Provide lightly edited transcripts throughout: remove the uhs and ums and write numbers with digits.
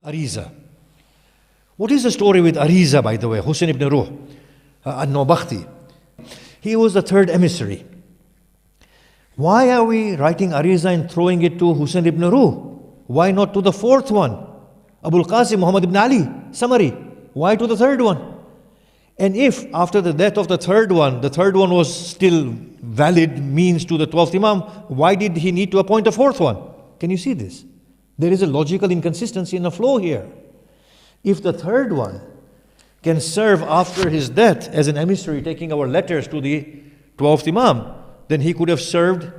Ariza. What is the story with Ariza, by the way? Hussein ibn Ruh al-Nawabakhti. He was the third emissary. Why are we writing Ariza and throwing it to Hussein ibn Ruh? Why not to the fourth one? Abul Qasim Muhammad ibn Ali, summary. Why to the third one? And if after the death of the third one was still valid means to the 12th Imam, why did he need to appoint a fourth one? Can you see this? There is a logical inconsistency in the flow here. If the third one can serve after his death as an emissary taking our letters to the 12th Imam, then he could have served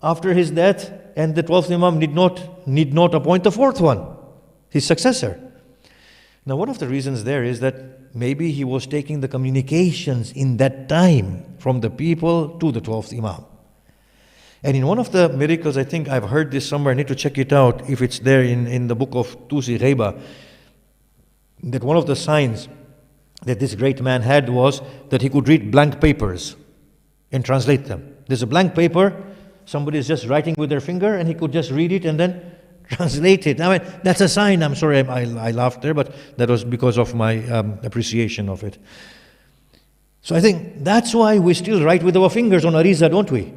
after his death, and the 12th Imam need not appoint the fourth one, his successor. Now, one of the reasons there is that maybe he was taking the communications in that time from the people to the 12th Imam. And in one of the miracles, I think I've heard this somewhere, I need to check it out if it's there in the book of Tusi Ghaiba, that one of the signs that this great man had was that he could read blank papers and translate them. There's a blank paper, somebody is just writing with their finger, and he could just read it and then translate it. I mean, that's a sign. I'm sorry I laughed there, but that was because of my appreciation of it. So I think that's why we still write with our fingers on Ariza, don't we?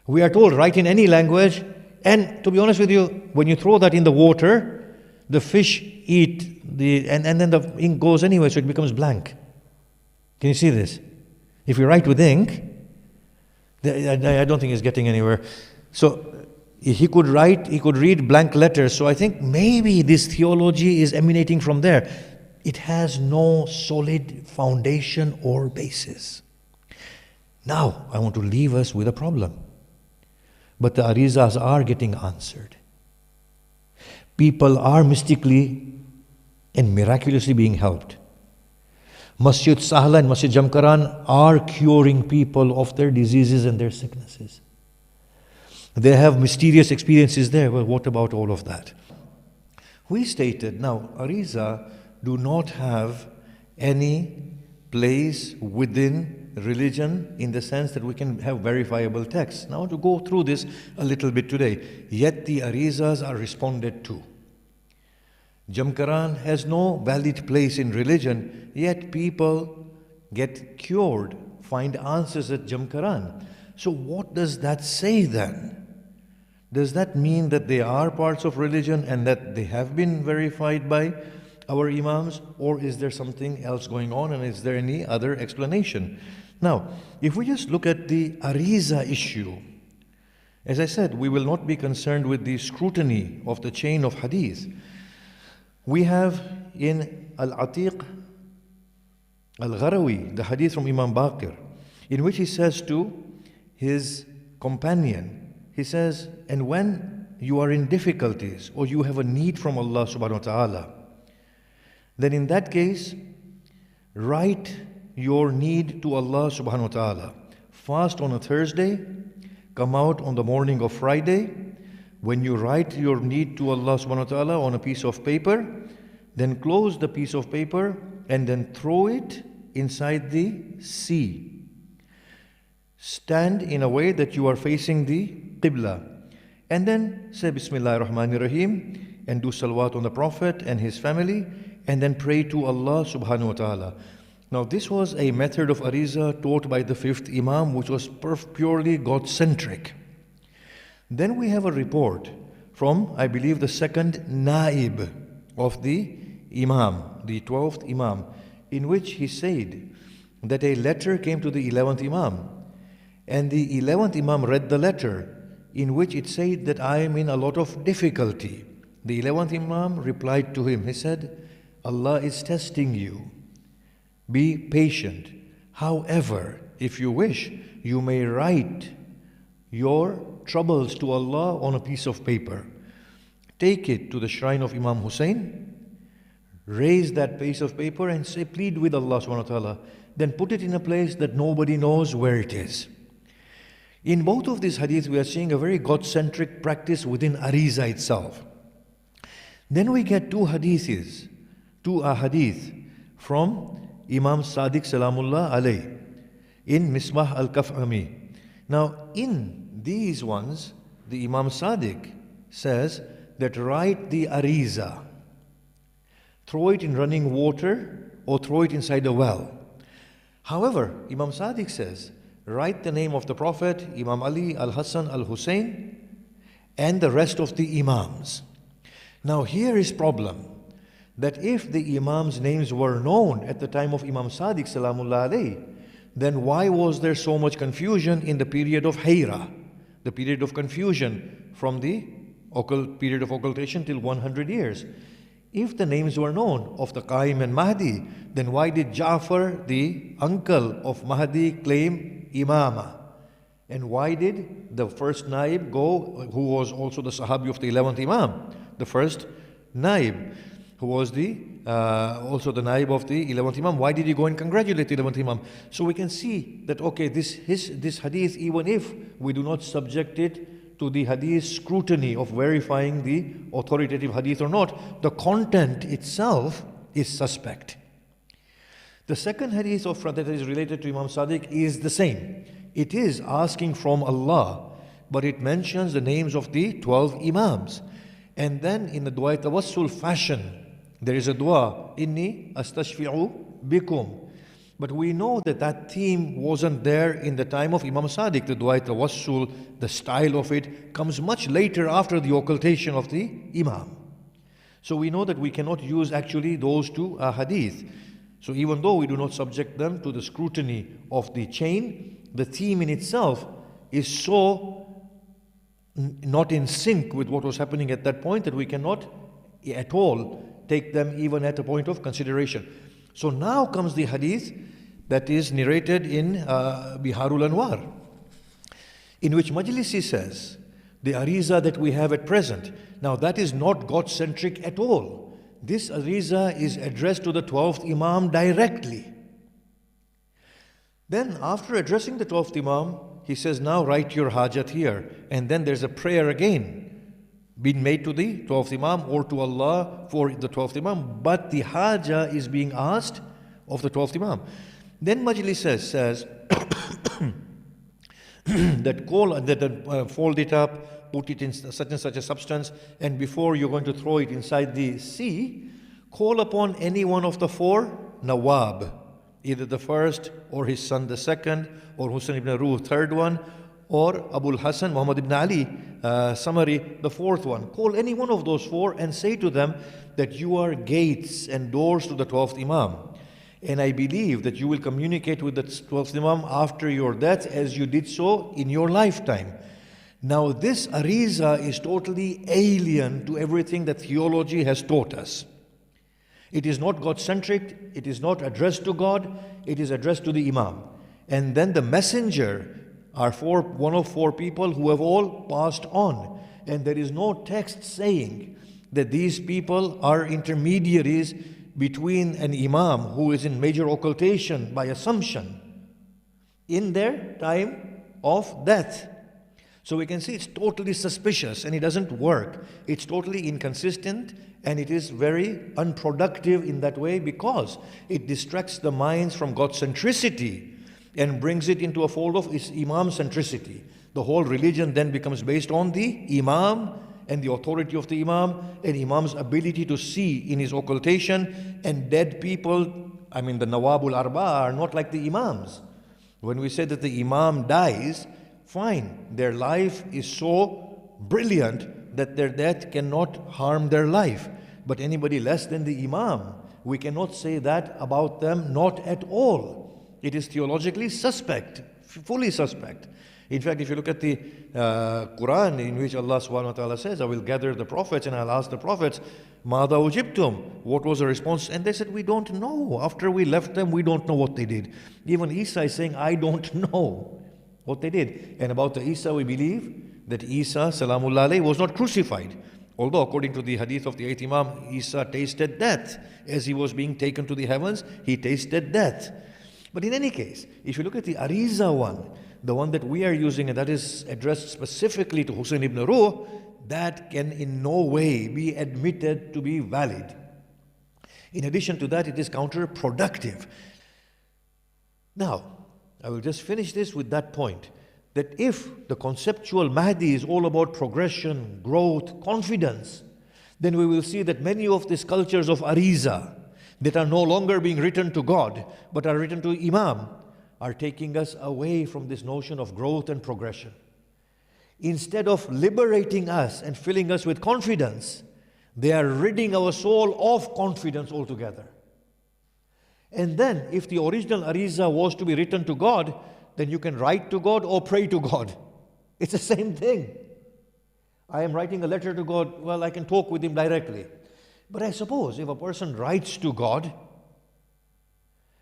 We are told, write in any language, and to be honest with you, when you throw that in the water, the fish eat and then the ink goes anyway, so it becomes blank. Can you see this? If you write with ink, I don't think it's getting anywhere. So he could write, he could read blank letters. So I think maybe this theology is emanating from there. It has no solid foundation or basis. Now, I want to leave us with a problem. But the Arizas are getting answered. People are mystically and miraculously being helped. Masjid Sahla and Masjid Jamkaran are curing people of their diseases and their sicknesses. They have mysterious experiences there. Well, what about all of that? We stated, now, Ariza do not have any place within religion in the sense that we can have verifiable texts. Now, to go through this a little bit today, yet the Arizas are responded to. Jamkaran has no valid place in religion, yet people get cured, find answers at Jamkaran. So what does that say then? Does that mean that they are parts of religion and that they have been verified by our Imams, or is there something else going on, and is there any other explanation? Now, if we just look at the Ariza issue, as I said, we will not be concerned with the scrutiny of the chain of hadith. We have in Al-Atiq Al-Gharawi, the hadith from Imam Baqir, in which he says to his companion, he says, and when you are in difficulties or you have a need from Allah subhanahu wa ta'ala, then in that case, write your need to Allah subhanahu wa ta'ala. Fast on a Thursday, come out on the morning of Friday. When you write your need to Allah subhanahu wa ta'ala on a piece of paper, then close the piece of paper and then throw it inside the sea. Stand in a way that you are facing the Qibla. And then say Bismillah ar-Rahman ar-Rahim and do salawat on the Prophet and his family, and then pray to Allah subhanahu wa ta'ala. Now, this was a method of Ariza taught by the fifth Imam, which was purely God-centric. Then we have a report from, I believe, the second Naib of the Imam, the 12th Imam, in which he said that a letter came to the 11th Imam, and the 11th Imam read the letter, in which it said that I am in a lot of difficulty. The 11th Imam replied to him, he said, Allah is testing you. Be patient. However, if you wish, you may write your troubles to Allah on a piece of paper. Take it to the shrine of Imam Hussein, raise that piece of paper and say, plead with Allah subhanahu wa ta'ala. Then put it in a place that nobody knows where it is. In both of these hadiths, we are seeing a very God-centric practice within Ariza itself. Then we get two ahadith from Imam Sadiq Salamullah alayh in Misbah al-Kaf'ami. Now, in these ones, the Imam Sadiq says that write the Ariza. throw it in running water, or throw it inside a well. However, Imam Sadiq says, write the name of the Prophet, Imam Ali, Al-Hassan, Al-Hussein, and the rest of the Imams. Now here is problem, that if the Imams' names were known at the time of Imam Sadiq Salamullah alayhi, then why was there so much confusion in the period of Hayra, the period of confusion from the period of occultation till 100 years? If the names were known of the Qaim and Mahdi, then why did Ja'far, the uncle of Mahdi, claim Imama? And why did the first Naib go, who was also the Sahabi of the 11th Imam, the first Naib, who was also the Naib of the 11th Imam, why did he go and congratulate the 11th Imam? So we can see that, okay, this hadith, even if we do not subject it to the hadith scrutiny of verifying the authoritative hadith or not, the content itself is suspect. The second hadith that is related to Imam Sadiq is the same. It is asking from Allah, but it mentions the names of the 12 Imams. And then in the dua tawassul fashion, there is a dua, Inni astashfi'u bikum. But we know that theme wasn't there in the time of Imam Sadiq. The dua tawassul, the style of it, comes much later after the occultation of the Imam. So we know that we cannot use actually those two hadith. So even though we do not subject them to the scrutiny of the chain, the theme in itself is so not in sync with what was happening at that point that we cannot at all take them even at a point of consideration. So now comes the hadith that is narrated in Biharul Anwar, in which Majlisi says, the Ariza that we have at present, now that is not God-centric at all. This Ariza is addressed to the 12th Imam directly. Then after addressing the 12th Imam, he says, now write your hajat here. And then there's a prayer again being made to the 12th Imam or to Allah for the 12th Imam, but the haja is being asked of the 12th Imam. Then Majlis says that fold it up, put it in such and such a substance, and before you're going to throw it inside the sea, call upon any one of the 4 Nawab, either the first or his son the second, or Hussein ibn Ruh third one, or Abul Hassan, Muhammad ibn Ali, Samari, the 4th one. Call any one of those 4 and say to them that you are gates and doors to the 12th Imam. And I believe that you will communicate with the 12th Imam after your death as you did so in your lifetime. Now this Ariza is totally alien to everything that theology has taught us. It is not God-centric, it is not addressed to God, it is addressed to the Imam. And then the messenger are one of 4 people who have all passed on. And there is no text saying that these people are intermediaries between an Imam who is in major occultation by assumption in their time of death. So we can see it's totally suspicious and it doesn't work. It's totally inconsistent and it is very unproductive in that way because it distracts the minds from God's centricity and brings it into a fold of Imam centricity. The whole religion then becomes based on the Imam and the authority of the Imam and Imam's ability to see in his occultation, and dead people, the Nawabul Arba, are not like the Imams. When we say that the Imam dies, fine, their life is so brilliant that their death cannot harm their life. But anybody less than the Imam, we cannot say that about them, not at all. It is theologically suspect, fully suspect. In fact, if you look at the Quran, in which Allah subhanahu wa ta'ala says, I will gather the prophets and I'll ask the prophets, Mada ujibtum, what was the response? And they said, we don't know. After we left them, we don't know what they did. Even Isa is saying, I don't know what they did. And about the Isa, we believe that Isa, salamullah alayhi, was not crucified. Although according to the hadith of the 8th Imam, Isa tasted death. As he was being taken to the heavens, he tasted death. But in any case, if you look at the Ariza one, the one that we are using, and that is addressed specifically to Hussein ibn Ruh, that can in no way be admitted to be valid. In addition to that, it is counterproductive. Now, I will just finish this with that point, that if the conceptual Mahdi is all about progression, growth, confidence, then we will see that many of these cultures of Ariza that are no longer being written to God, but are written to Imam, are taking us away from this notion of growth and progression. Instead of liberating us and filling us with confidence, they are ridding our soul of confidence altogether. And then, if the original Ariza was to be written to God, then you can write to God or pray to God. It's the same thing. I am writing a letter to God, well, I can talk with Him directly. But I suppose if a person writes to God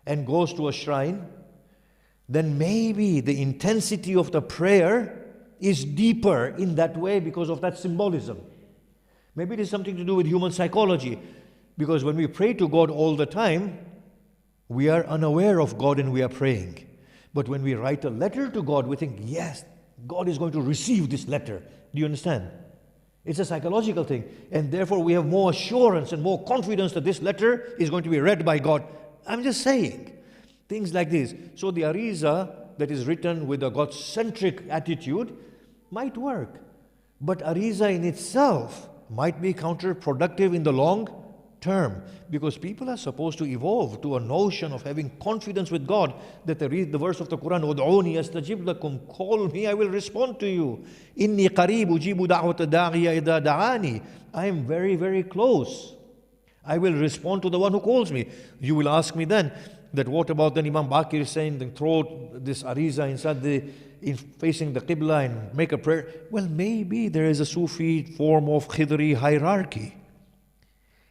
and goes to a shrine, then maybe the intensity of the prayer is deeper in that way because of that symbolism. Maybe it is something to do with human psychology, because when we pray to God all the time, we are unaware of God and we are praying. But when we write a letter to God, we think, yes, God is going to receive this letter. Do you understand? It's a psychological thing. And therefore we have more assurance and more confidence that this letter is going to be read by God. I'm just saying. Things like this. So the Ariza that is written with a God-centric attitude might work. But Ariza in itself might be counterproductive in the long term, because people are supposed to evolve to a notion of having confidence with God, that they read the verse of the Quran, "Ud'uni astajib lakum," call me, I will respond to you. "Inni qareeb ujibu da'wata da'iya idha da'ani," I am very, very close. I will respond to the one who calls me. You will ask me then, that what about then Imam Baqir is saying, then throw this Ariza inside facing the Qibla and make a prayer. Well, maybe there is a Sufi form of Khidri hierarchy.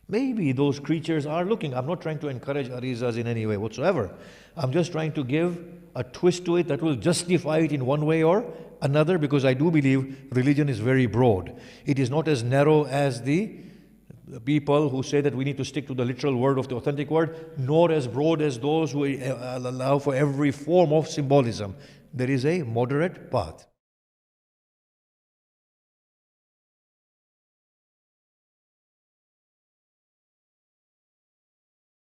Maybe those creatures are looking. I'm not trying to encourage Arizas in any way whatsoever. I'm just trying to give a twist to it that will justify it in one way or another, because I do believe religion is very broad. It is not as narrow as the people who say that we need to stick to the literal word of the authentic word, nor as broad as those who allow for every form of symbolism. There is a moderate path.